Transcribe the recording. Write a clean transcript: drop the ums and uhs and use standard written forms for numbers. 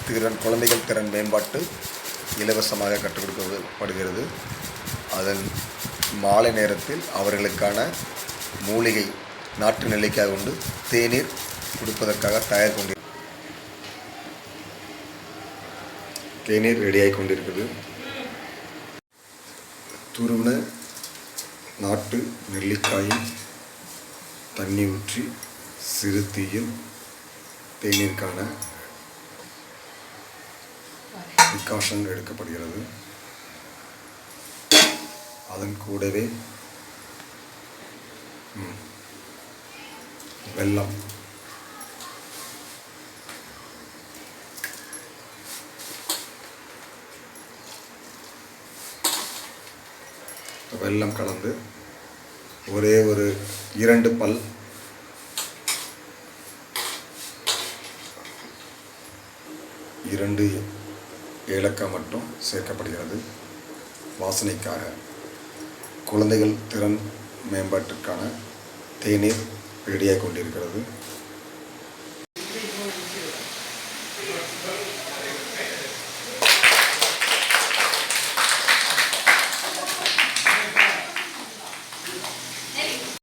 குழந்தைகள் திறன் மேம்பாட்டு இலவசமாக கற்றுக் கொடுக்கப்படுகிறது. அதன் மாலை நேரத்தில் அவர்களுக்கான மூலிகை நாட்டு நெல்லிக்காய் கொண்டு தேநீர் கொடுப்பதற்காக தயார் கொண்டு தேநீர் ரெடியாகி கொண்டிருக்கிறது. துருவின நாட்டு நெல்லிக்காயில் தண்ணி ஊற்றி சிறு தீயில் தேநீருக்கான டிகாஷன் எடுக்கப்படுகிறது. அதன் கூடவே வெல்லம், கலந்து ஒரே ஒரு 2 பல் ஏலக்காய் மட்டும் சேர்க்கப்படுகிறது வாசனைக்காக. குழந்தைகள் திறன் மேம்பாட்டிற்கான தேநீர் ரெடியாக கொண்டிருக்கிறது.